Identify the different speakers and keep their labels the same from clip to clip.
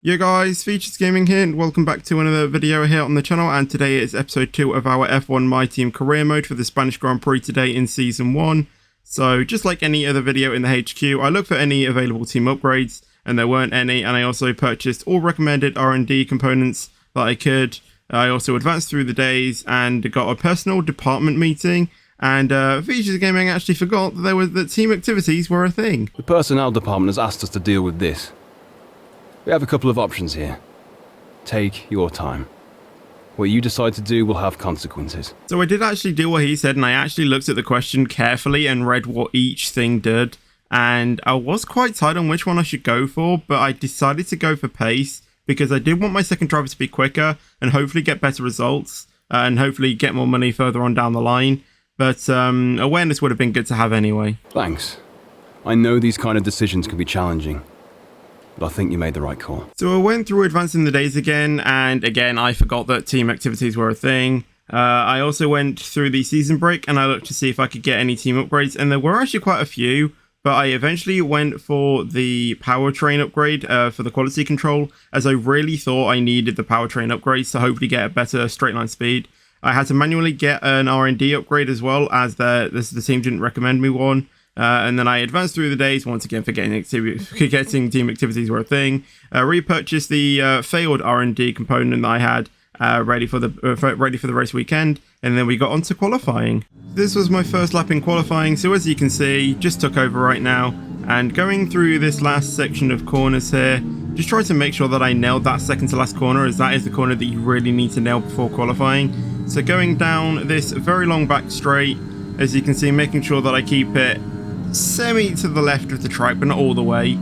Speaker 1: Yo guys, Features Gaming here and welcome back to another video here on the channel, and today is episode 2 of our F1 My Team career mode for the Spanish Grand Prix today in season 1. So just like any other video in the HQ, I looked for any available team upgrades and there weren't any, and I also purchased all recommended R&D components that I could. I also advanced through the days and got a personal department meeting, and Features Gaming actually forgot that team activities were a thing.
Speaker 2: The personnel department has asked us to deal with this. We have a couple of options here. Take your time. What you decide to do will have consequences.
Speaker 1: So I did actually do what he said, and I actually looked at the question carefully and read what each thing did. And I was quite tight on which one I should go for, but I decided to go for pace because I did want my second driver to be quicker and hopefully get better results and hopefully get more money further on down the line. But awareness would have been good to have anyway.
Speaker 2: Thanks. I know these kind of decisions can be challenging, but I think you made the right call.
Speaker 1: So I went through advancing the days again, and again I forgot that team activities were a thing. I also went through the season break and I looked to see if I could get any team upgrades, and there were actually quite a few, but I eventually went for the powertrain upgrade for the quality control, as I really thought I needed the powertrain upgrades to hopefully get a better straight line speed. I had to manually get an R&D upgrade as well, as the team didn't recommend me one. And then I advanced through the days, once again forgetting team activities were a thing. Repurchased the failed R&D component that I had ready for the race weekend, and then we got on to qualifying. This was my first lap in qualifying, so as you can see, just took over right now, and going through this last section of corners here, just try to make sure that I nailed that second to last corner, as that is the corner that you really need to nail before qualifying. So going down this very long back straight, as you can see, making sure that I keep it semi to the left of the track but not all the way,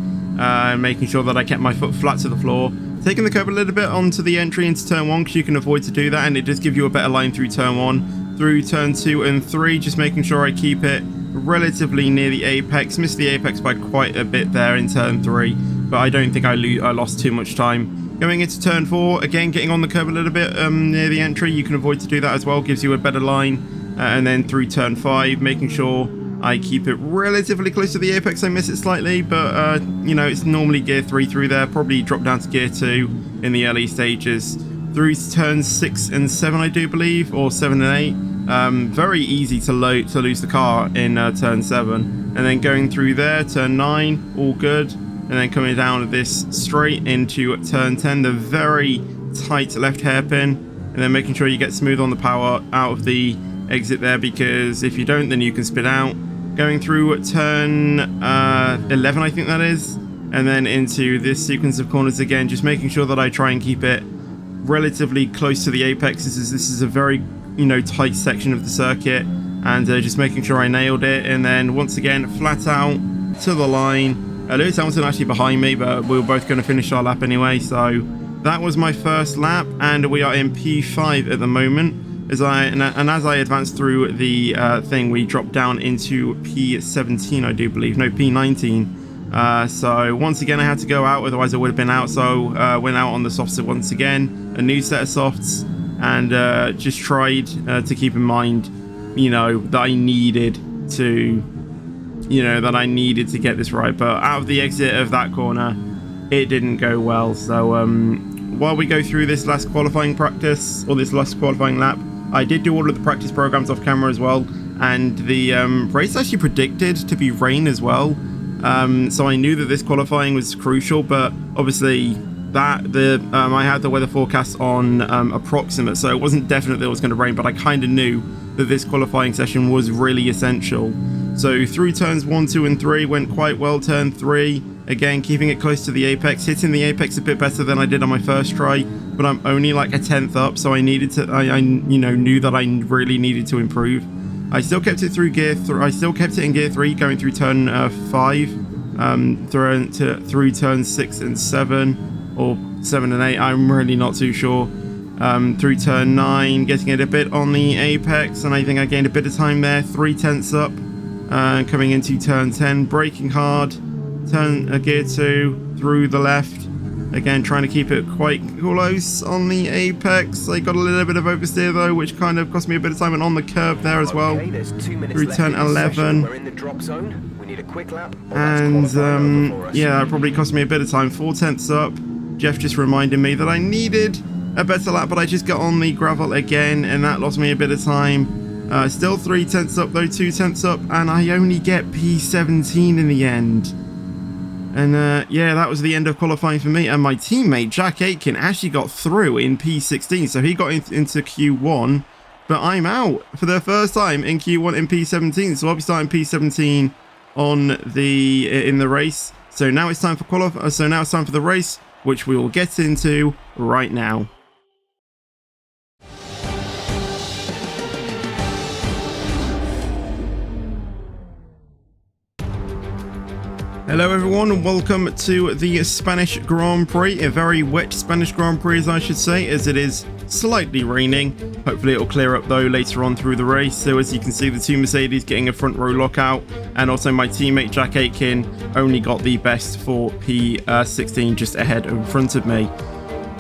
Speaker 1: making sure that I kept my foot flat to the floor, taking the curb a little bit onto the entry into turn 1 because you can avoid to do that, and it does give you a better line through turn 1, through turn 2 and 3, just making sure I keep it relatively near the apex. Missed the apex by quite a bit there in turn 3, but I don't think I lost too much time. Going into turn 4, again getting on the curb a little bit near the entry, you can avoid to do that as well, gives you a better line, and then through turn 5, making sure I keep it relatively close to the apex. I miss it slightly, but you know, it's normally gear 3 through there, probably drop down to gear 2 in the early stages. Through turns 6 and 7 I do believe, or 7 and 8, very easy to lose the car in turn 7, and then going through there, turn 9, all good, and then coming down this straight into turn 10, the very tight left hairpin, and then making sure you get smooth on the power out of the exit there, because if you don't then you can spin out. Going through turn 11 I think that is, and then into this sequence of corners again, just making sure that I try and keep it relatively close to the apex. This is a very, you know, tight section of the circuit, and just making sure I nailed it, and then once again flat out to the line. Lewis Hamilton actually behind me, but we were both going to finish our lap anyway, so that was my first lap, and we are in P5 at the moment. As I advanced through the thing, we dropped down into P17 I do believe, no, P19. So once again I had to go out, otherwise I would have been out, so went out on the softs once again, a new set of softs, and just tried to keep in mind, you know, that I needed to get this right. But out of the exit of that corner, it didn't go well. So while we go through this last qualifying practice, or this last qualifying lap, I did do all of the practice programs off camera as well, and the race actually predicted to be rain as well, so I knew that this qualifying was crucial, but obviously I had the weather forecast on approximate, so it wasn't definite that it was going to rain, but I kind of knew that this qualifying session was really essential. So through turns 1, 2 and 3 went quite well. Turn 3, again keeping it close to the apex, hitting the apex a bit better than I did on my first try, but I'm only like a 10th up, so I needed to, I knew that I really needed to improve. I still kept it through gear 3. I still kept it in gear 3 going through turn 5, through turn 6 and 7, or 7 and 8. I'm really not too sure. Through turn 9, getting it a bit on the apex, and I think I gained a bit of time there. 3/10 up. Coming into turn 10, braking hard. Turn gear 2 through the left. Again, trying to keep it quite close on the apex. I got a little bit of oversteer though, which kind of cost me a bit of time, and on the curve there as well. Through turn 11. And yeah, that probably cost me a bit of time. 4/10 up. Jeff just reminded me that I needed a better lap, but I just got on the gravel again, and that lost me a bit of time. Still 3/10 up though, 2/10 up, and I only get P17 in the end. And yeah, that was the end of qualifying for me. And my teammate Jack Aitken actually got through in P16, so he got into Q1, but I'm out for the first time in Q1 in P17. So I'll be starting P17 on in the race. So now it's time for So now it's time for the race, which we will get into right now. Hello everyone, and welcome to the Spanish Grand Prix, a very wet Spanish Grand Prix as I should say, as it is slightly raining. Hopefully it'll clear up though later on through the race. So as you can see, the two Mercedes getting a front row lockout, and also my teammate Jack Aitken only got the best for P16 just ahead in front of me.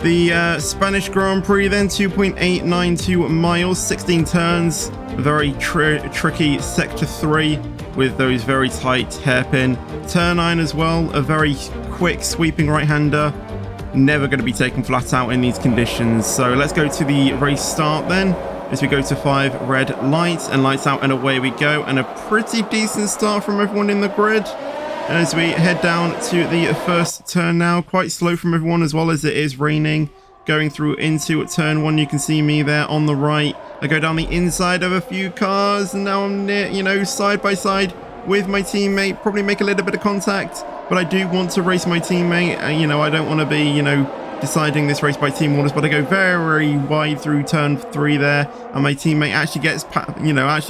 Speaker 1: The Spanish Grand Prix then, 2.892 miles, 16 turns, a very tricky sector 3 with those very tight hairpin. Turn 9 as well, a very quick sweeping right-hander. Never going to be taken flat out in these conditions. So let's go to the race start then, as we go to 5 red lights, and lights out and away we go. And a pretty decent start from everyone in the grid. And as we head down to the first turn now, quite slow from everyone as well as it is raining. Going through into turn 1, you can see me there on the right. I go down the inside of a few cars, and now I'm near, side by side with my teammate. Probably make a little bit of contact, but I do want to race my teammate. I don't want to be, deciding this race by team orders, but I go very wide through turn 3 there, and my teammate actually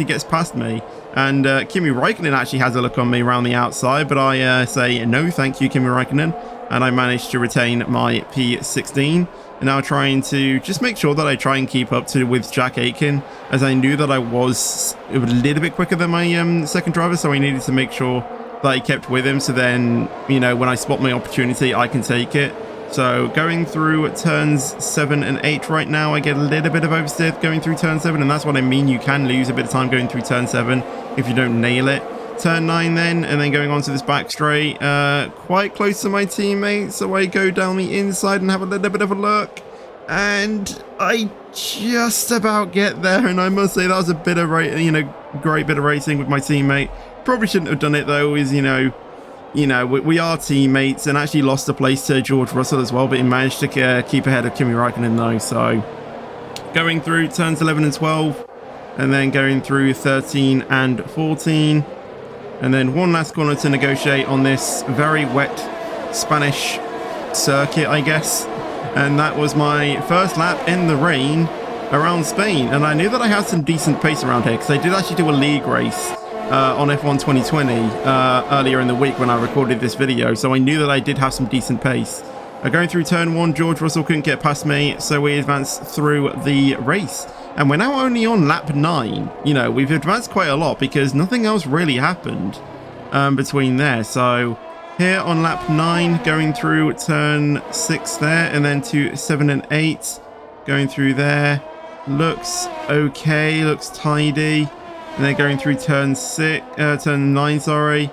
Speaker 1: gets past me. And Kimi Räikkönen actually has a look on me around the outside, but I say no thank you, Kimi Räikkönen, and I managed to retain my P16. And now trying to just make sure that I try and keep up with Jack Aitken, as I knew that I was a little bit quicker than my second driver, so I needed to make sure that I kept with him, so then, when I spot my opportunity, I can take it. So going through turns 7 and 8 right now, I get a little bit of oversteer going through turn 7, and that's what I mean. You can lose a bit of time going through turn 7 if you don't nail it. Turn 9 then, and then going on to this back straight, quite close to my teammate, so I go down the inside and have a little bit of a look, and I just about get there. And I must say that was a bit of great bit of racing with my teammate. Probably shouldn't have done it though, as we are teammates, and actually lost a place to George Russell as well, but he managed to keep ahead of Kimi Räikkönen though. So going through turns 11 and 12, and then going through 13 and 14. And then one last corner to negotiate on this very wet Spanish circuit, I guess. And that was my first lap in the rain around Spain. And I knew that I had some decent pace around here, because I did actually do a league race on F1 2020 earlier in the week when I recorded this video. So I knew that I did have some decent pace. Going through turn 1, George Russell couldn't get past me, so we advanced through the race. And we're now only on lap 9. We've advanced quite a lot because nothing else really happened between there. So here on lap 9, going through turn 6 there, and then to 7 and 8, going through there. Looks okay, looks tidy. And then going through turn 9, sorry.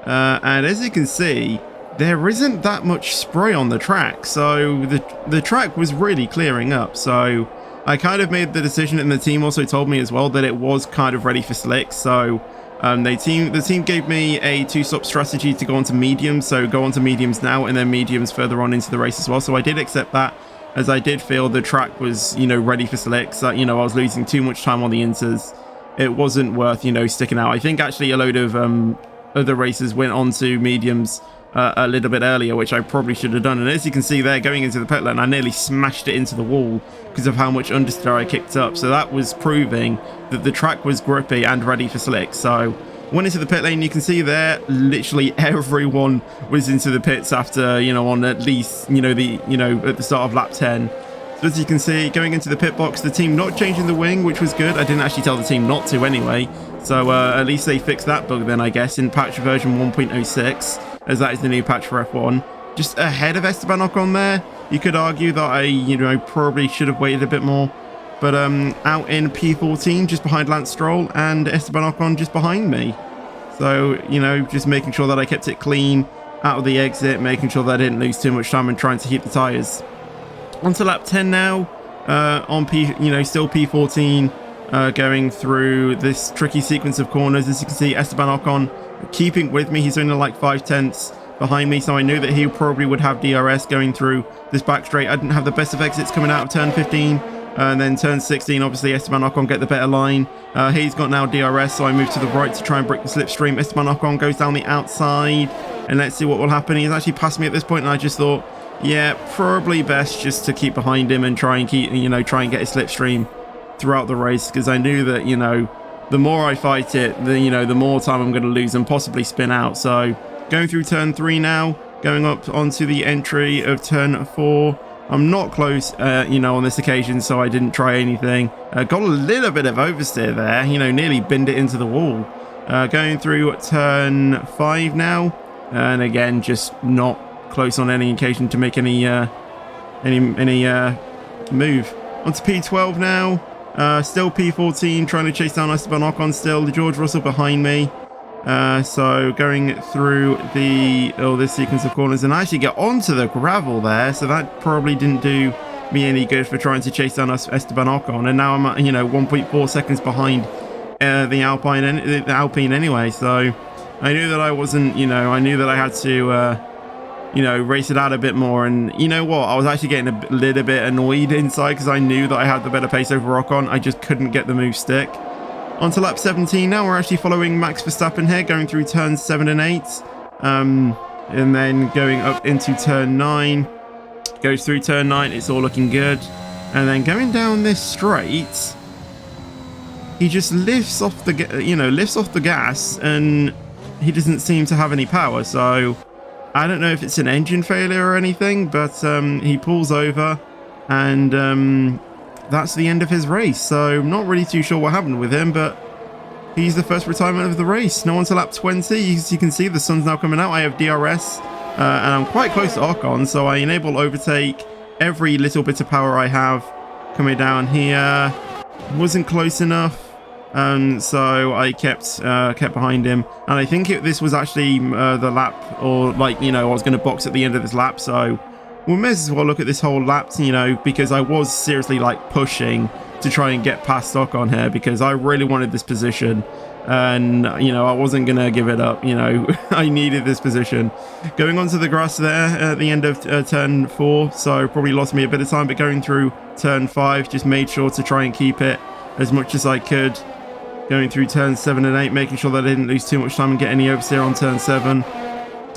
Speaker 1: And as you can see, there isn't that much spray on the track. So the track was really clearing up. So I kind of made the decision, and the team also told me as well that it was kind of ready for slicks. So the team gave me a 2-stop strategy to go onto mediums. So go onto mediums now, and then mediums further on into the race as well. So I did accept that, as I did feel the track was, ready for slicks. I was losing too much time on the inters. It wasn't worth, sticking out. I think actually a load of other racers went on to mediums a little bit earlier, which I probably should have done. And as you can see there, going into the pit lane, I nearly smashed it into the wall because of how much understeer I kicked up. So that was proving that the track was grippy and ready for slicks. So went into the pit lane. You can see there, literally everyone was into the pits after, on at least, at the start of lap 10. So as you can see, going into the pit box, the team not changing the wing, which was good. I didn't actually tell the team not to anyway. So at least they fixed that bug then, I guess, in patch version 1.06. As that is the new patch for F1. Just ahead of Esteban Ocon there. You could argue that I, probably should have waited a bit more. But out in P14, just behind Lance Stroll, and Esteban Ocon just behind me. So, just making sure that I kept it clean. out of the exit, making sure that I didn't lose too much time and trying to heat the tyres. Onto lap 10 now, on still P14, going through this tricky sequence of corners. As you can see, Esteban Ocon keeping with me. He's only like 5/10 behind me, so I knew that he probably would have DRS going through this back straight. I didn't have the best of exits coming out of turn 15, and then turn 16, obviously Esteban Ocon get the better line. He's got now DRS, so I move to the right to try and break the slipstream. Esteban Ocon goes down the outside, and let's see what will happen. He's actually passed me at this point, and I just thought, yeah, probably best just to keep behind him and try and try and get his slipstream throughout the race, because I knew that, the more I fight it, the more time I'm going to lose and possibly spin out. So going through turn 3 now, going up onto the entry of turn 4. I'm not close, on this occasion, so I didn't try anything. Got a little bit of oversteer there, nearly binned it into the wall. Going through turn 5 now, and again, just not close on any occasion to make any move. Onto P12 now. Still P14, trying to chase down Esteban Ocon still. George Russell behind me. So going through this sequence of corners, and I actually get onto the gravel there, so that probably didn't do me any good for trying to chase down Esteban Ocon. And now I'm at 1.4 seconds behind the Alpine anyway. So I knew that I wasn't, I knew that I had to race it out a bit more. And you know what, I was actually getting a little bit annoyed inside, because I knew that I had the better pace over Ocon. I just couldn't get the move stick. On to lap 17 now. We're actually following Max Verstappen here, going through turns 7 and 8, and then going up into turn 9. Goes through turn 9, it's all looking good, and then going down this straight, he just lifts off the gas, and he doesn't seem to have any power. So I don't know if it's an engine failure or anything, but he pulls over, and that's the end of his race. So I'm not really too sure what happened with him, but he's the first retirement of the race. Now on to lap 20. As you can see, the sun's now coming out. I have DRS, and I'm quite close to Ocon, so I enable overtake. Every little bit of power I have coming down here. Wasn't close enough. So I kept behind him, and I think this was actually the lap, or I was going to box at the end of this lap, so we may as well look at this whole lap, because I was seriously pushing to try and get past Ocon here, because I really wanted this position, and I wasn't going to give it up. I needed this position. Going onto the grass there at the end of turn 4, so probably lost me a bit of time, but going through turn 5, just made sure to try and keep it as much as I could. Going through turn 7 and 8, making sure that I didn't lose too much time and get any oversteer on turn 7.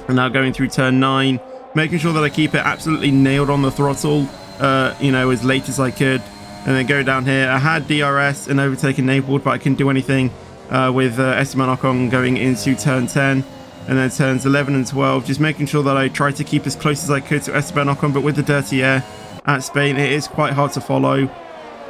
Speaker 1: And now going through turn 9, making sure that I keep it absolutely nailed on the throttle, as late as I could. And then go down here. I had DRS and overtake enabled, but I couldn't do anything with Esteban Ocon going into turn 10. And then turns 11 and 12, just making sure that I tried to keep as close as I could to Esteban Ocon, but with the dirty air at Spain, it is quite hard to follow.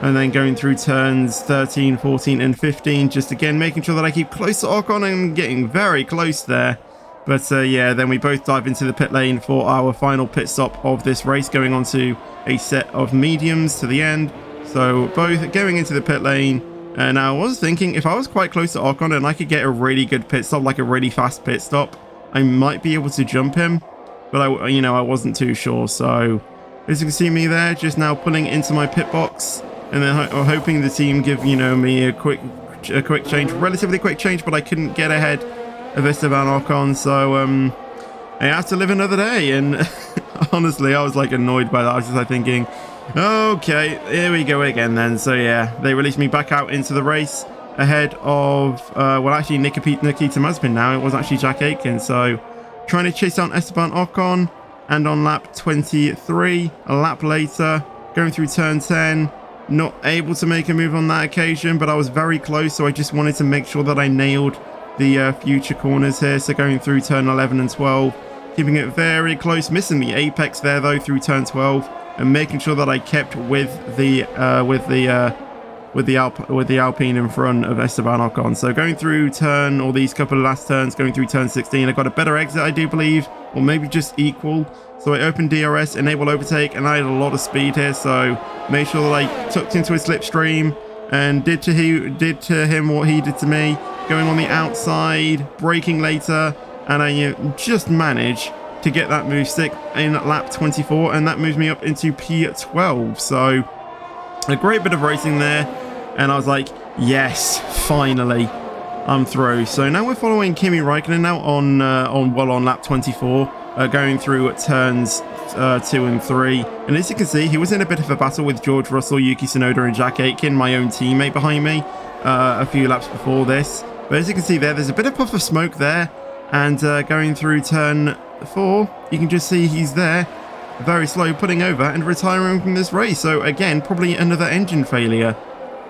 Speaker 1: And then going through turns 13, 14, and 15, just again making sure that I keep close to Ocon, and getting very close there. But yeah, then we both dive into the pit lane for our final pit stop of this race, going on to a set of mediums to the end. So both going into the pit lane, and I was thinking if I was quite close to Ocon and I could get a really good pit stop, like a really fast pit stop, I might be able to jump him. But I wasn't too sure. So as you can see me there, just now pulling into my pit box. And then hoping the team give, me a quick change, relatively quick change, but I couldn't get ahead of Esteban Ocon, so I have to live another day. And honestly, I was annoyed by that. I was just thinking, okay, here we go again then. So yeah, they released me back out into the race ahead of, actually Nikita Mazepin now. It was actually Jack Aitken, so trying to chase down Esteban Ocon. And on lap 23, a lap later, going through turn 10, not able to make a move on that occasion, but I was very close, so I just wanted to make sure that I nailed the future corners here. So going through turn 11 and 12, keeping it very close, missing the apex there though through turn 12, and making sure that I kept with the Alpine in front of Esteban Ocon. So going through these couple of last turns, going through turn 16, I got a better exit, I do believe, or maybe just equal. So I opened DRS, enable overtake, and I had a lot of speed here, so made sure that I tucked into his slipstream and did to him what he did to me, going on the outside, braking later, and I just managed to get that move stick in lap 24, and that moves me up into P12. So a great bit of racing there, and I was like, yes, finally, I'm through. So now we're following Kimi Räikkönen now on lap 24, going through turns 2 and 3. And as you can see, he was in a bit of a battle with George Russell, Yuki Tsunoda, and Jack Aitken, my own teammate behind me, a few laps before this. But as you can see there's a bit of puff of smoke there, and going through turn 4, you can just see he's there, very slow, putting over and retiring from this race. So again, probably another engine failure,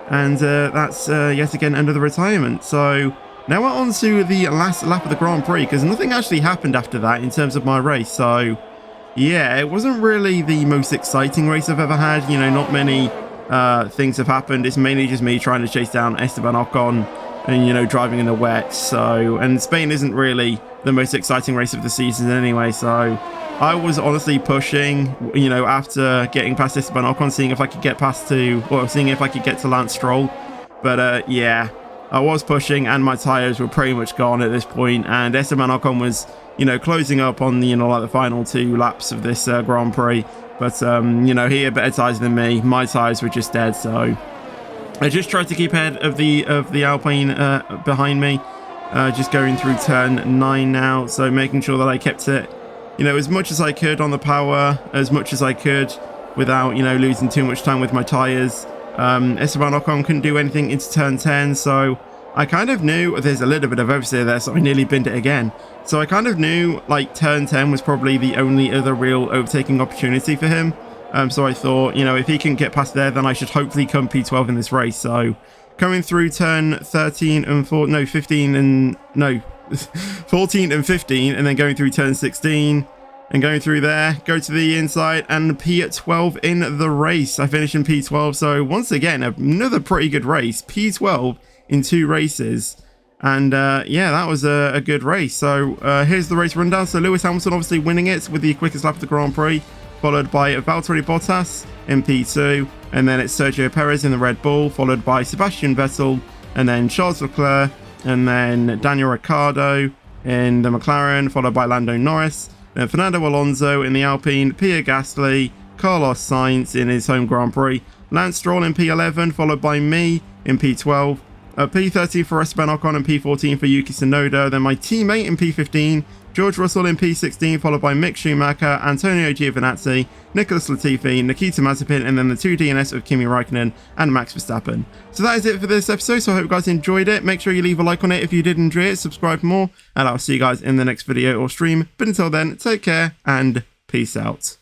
Speaker 1: and that's yet again another retirement. So now we're on to the last lap of the Grand Prix, because nothing actually happened after that in terms of my race. So yeah, it wasn't really the most exciting race I've ever had. You know, not many things have happened. It's mainly just me trying to chase down Esteban Ocon and, you know, driving in the wet. So, and Spain isn't really the most exciting race of the season anyway. So I was honestly pushing, you know, after getting past Esteban Ocon, seeing if I could get seeing if I could get to Lance Stroll. But yeah, I was pushing, and my tires were pretty much gone at this point, and Esteban Ocon was, you know, closing up on the, you know, like the final 2 laps of this Grand Prix. But you know, he had better tires than me. My tires were just dead. So I just tried to keep ahead of the Alpine behind me, just going through turn 9 now. So making sure that I kept it, you know, as much as I could on the power, as much as I could without, you know, losing too much time with my tires. Esteban Ocon couldn't do anything into turn 10, so I kind of knew there's a little bit of oversteer there, so I nearly binned it again. So I kind of knew like turn 10 was probably the only other real overtaking opportunity for him. So I thought, you know, if he can get past there, then I should hopefully come P12 in this race. So coming through turn 13 and 14 and 15, and then going through turn 16 and going through there, go to the inside, and P12 in the race. I finished in P12. So once again, another pretty good race, P12 in 2 races. And yeah, that was a good race. So here's the race rundown. So Lewis Hamilton obviously winning it with the quickest lap of the Grand Prix, followed by Valtteri Bottas in P2, and then it's Sergio Perez in the Red Bull, followed by Sebastian Vettel, and then Charles Leclerc, and then Daniel Ricciardo in the McLaren, followed by Lando Norris, then Fernando Alonso in the Alpine, Pierre Gasly, Carlos Sainz in his home Grand Prix, Lance Stroll in P11, followed by me in P12, P13 for Esteban Ocon and P14 for Yuki Tsunoda, then my teammate in P15, George Russell in P16, followed by Mick Schumacher, Antonio Giovinazzi, Nicholas Latifi, Nikita Mazepin, and then the 2 DNS of Kimi Räikkönen and Max Verstappen. So that is it for this episode, so I hope you guys enjoyed it. Make sure you leave a like on it if you did enjoy it, subscribe for more, and I'll see you guys in the next video or stream. But until then, take care and peace out.